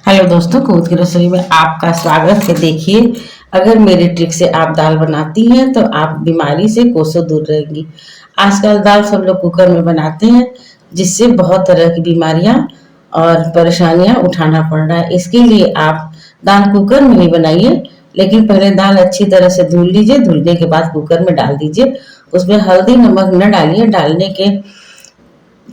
Hello दोस्तों, कूद की रसोई में आपका स्वागत है। देखिए, अगर मेरी ट्रिक से आप दाल बनाती हैं तो आप बीमारी से कोसों दूर रहेंगी। आजकल दाल सब लोग कुकर में बनाते हैं, जिससे बहुत तरह की बीमारियां और परेशानियां उठाना पड़ रहा है। इसके लिए आप दाल कुकर में ही बनाइए, लेकिन पहले दाल अच्छी तरह से धुल लीजिए। धुलने के बाद कुकर में डाल दीजिए। उसमें हल्दी नमक न डालिए। डालने के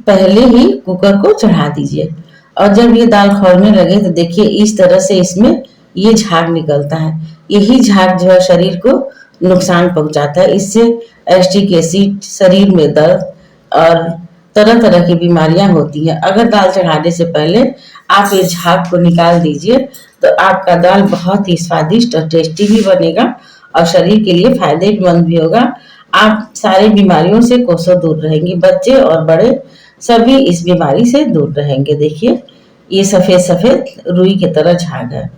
पहले ही कुकर को चढ़ा दीजिए और जब ये दाल खौलने लगे तो देखिए इस तरह से इसमें ये झाग निकलता है। यही झाग जो है शरीर को नुकसान पहुंचाता है। इससे एस्टिक एसिड, शरीर में दर्द और तरह तरह की बीमारियां होती हैं। अगर दाल चढ़ाने से पहले आप ये झाग को निकाल दीजिए तो आपका दाल बहुत ही स्वादिष्ट और टेस्टी भी बनेगा और शरीर के लिए फायदेमंद भी होगा। आप सारी बीमारियों से कोसों दूर रहेंगे। बच्चे और बड़े सभी इस बीमारी से दूर रहेंगे। देखिए, ये सफेद सफेद रुई की तरह झाग है।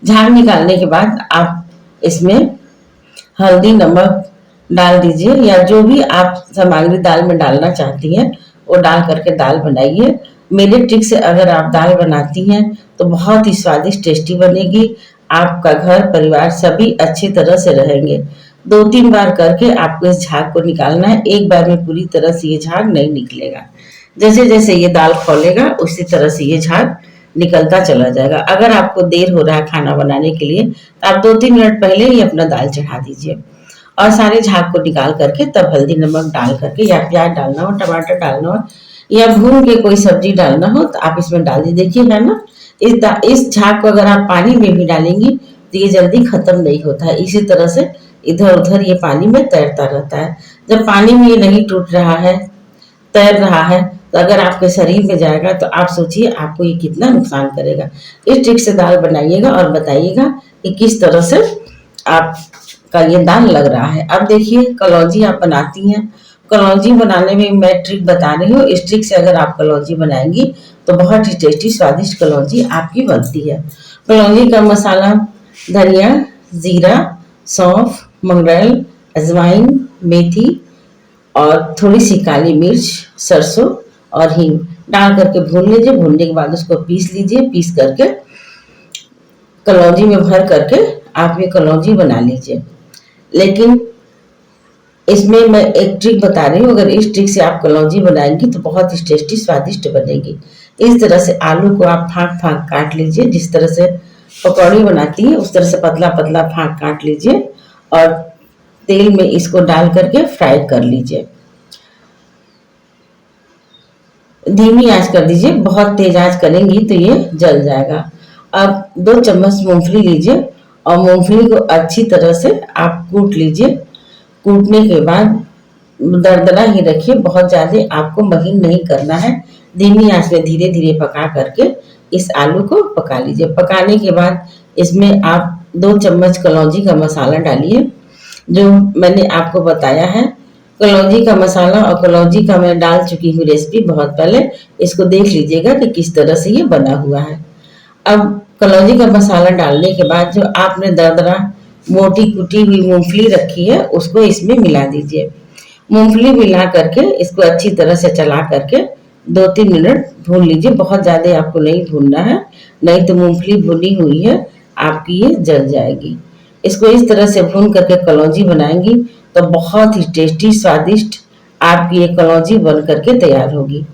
झाग निकालने के बाद आप इसमें हल्दी नमक डाल दीजिए या जो भी आप सामग्री दाल में डालना चाहती हैं वो डाल करके दाल बनाइए। मेरे ट्रिक से अगर आप दाल बनाती हैं तो बहुत ही स्वादिष्ट टेस्टी बनेगी। आपका घर परिवार सभी अच्छी तरह से रहेंगे। 2-3 बार करके आपको इस झाग को निकालना है। एक बार में पूरी तरह से ये झाग नहीं निकलेगा। जैसे जैसे ये दाल खौलेगा उसी तरह से ये झाग निकलता चला जाएगा। अगर आपको देर हो रहा है खाना बनाने के लिए तो आप 2-3 मिनट पहले ही अपना दाल चढ़ा दीजिए और सारे झाग को निकाल करके तब हल्दी नमक डाल करके या प्याज डालना हो, टमाटर डालना हो या भून के कोई सब्जी डालना हो तो आप इसमें डाल दीजिए। देखिए है ना, इस झाग को अगर आप पानी में भी डालेंगी तो ये जल्दी खत्म नहीं होता है। इसी तरह से इधर उधर ये पानी में तैरता रहता है। जब पानी में ये नहीं टूट रहा है, तैर रहा है, तो अगर आपके शरीर में जाएगा तो आप सोचिए आपको ये कितना नुकसान करेगा। इस ट्रिक से दाल बनाइएगा और बताइएगा कि किस तरह से आपका ये दाल लग रहा है। अब देखिए, कलौंजी आप बनाती हैं। कलौंजी बनाने में मैं ट्रिक बता रही हूँ। इस ट्रिक से अगर आप कलौंजी बनाएंगी तो बहुत ही टेस्टी स्वादिष्ट कलौंजी आपकी बनती है। कलौंजी का मसाला धनिया, जीरा, सौंफ, मंगरेल, अजवाइन, मेथी और थोड़ी सी काली मिर्च, सरसों और हींग डाल करके भून लीजिए। भूनने के बाद उसको पीस लीजिए। पीस करके कलौंजी में भर करके आप ये कलौंजी बना लीजिए। लेकिन इसमें मैं एक ट्रिक बता रही हूँ। अगर इस ट्रिक से आप कलौंजी बनाएंगी तो बहुत ही टेस्टी स्वादिष्ट बनेगी। इस तरह से आलू को आप फाँक फाँक काट लीजिए। जिस तरह से पकौड़ी बनाती है उस तरह से पतला पतला फाँक काट लीजिए और तेल में इसको डाल करके फ्राई कर लीजिए। धीमी आंच कर दीजिए, बहुत तेज आंच करेंगी तो ये जल जाएगा। अब 2 चम्मच मूंगफली लीजिए और मूंगफली को अच्छी तरह से आप कूट लीजिए। कूटने के बाद दरदरा ही रखिए, बहुत ज़्यादा आपको महीन नहीं करना है। धीमी आंच में धीरे धीरे पका करके इस आलू को पका लीजिए। पकाने के बाद इसमें आप 2 चम्मच कलौंजी का मसाला डालिए जो मैंने आपको बताया है। कलौंजी का मसाला और कलौंजी का मैं डाल चुकी हूँ रेसिपी बहुत पहले। इसको देख लीजिएगा कि किस तरह से ये बना हुआ है। अब कलौंजी का मसाला डालने के बाद जो आपने दरदरा मोटी कुटी हुई मूंगफली रखी है उसको इसमें मिला दीजिए। मूंगफली मिला करके इसको अच्छी तरह से चला करके 2-3 मिनट भून लीजिए। बहुत ज़्यादा आपको नहीं भूनना है, नहीं तो मूंगफली भुनी हुई है आपकी ये जल जाएगी। इसको इस तरह से भून करके कलौंजी बनाएंगी तो बहुत ही टेस्टी स्वादिष्ट आपकी ये कलौंजी बन करके तैयार होगी।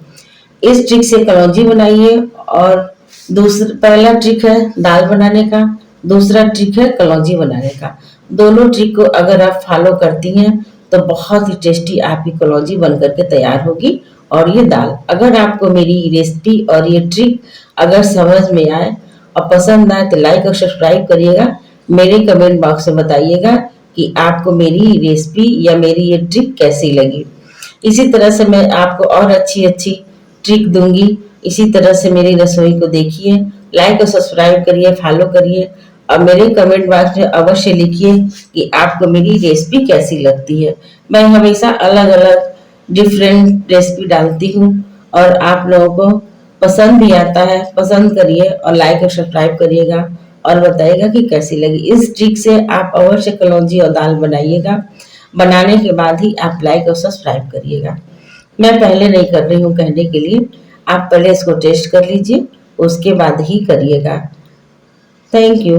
इस ट्रिक से कलौंजी बनाइए। और पहला ट्रिक है दाल बनाने का, दूसरा ट्रिक है कलौंजी बनाने का। दोनों ट्रिक को अगर आप फॉलो करती हैं तो बहुत ही टेस्टी आपकी कलौंजी बन करके तैयार होगी। और ये दाल, अगर आपको मेरी रेसिपी और ये ट्रिक अगर समझ में आए और पसंद आए तो लाइक और सब्सक्राइब करिएगा। मेरे कमेंट बॉक्स में बताइएगा कि आपको मेरी रेसिपी या मेरी ये ट्रिक कैसी लगी। इसी तरह से मैं आपको और अच्छी अच्छी ट्रिक दूंगी। इसी तरह से मेरी रसोई को देखिए, लाइक और सब्सक्राइब करिए, फॉलो करिए और मेरे कमेंट बॉक्स में अवश्य लिखिए कि आपको मेरी रेसिपी कैसी लगती है। मैं हमेशा अलग अलग डिफरेंट रेसिपी डालती हूँ और आप लोगों को पसंद भी आता है। पसंद करिए और लाइक और सब्सक्राइब करिएगा और बताइएगा कि कैसी लगी। इस ट्रिक से आप अवश्य कलौंजी और दाल बनाइएगा। बनाने के बाद ही आप लाइक और सब्सक्राइब करिएगा। मैं पहले नहीं कर रही हूँ कहने के लिए, आप पहले इसको टेस्ट कर लीजिए उसके बाद ही करिएगा। Thank you.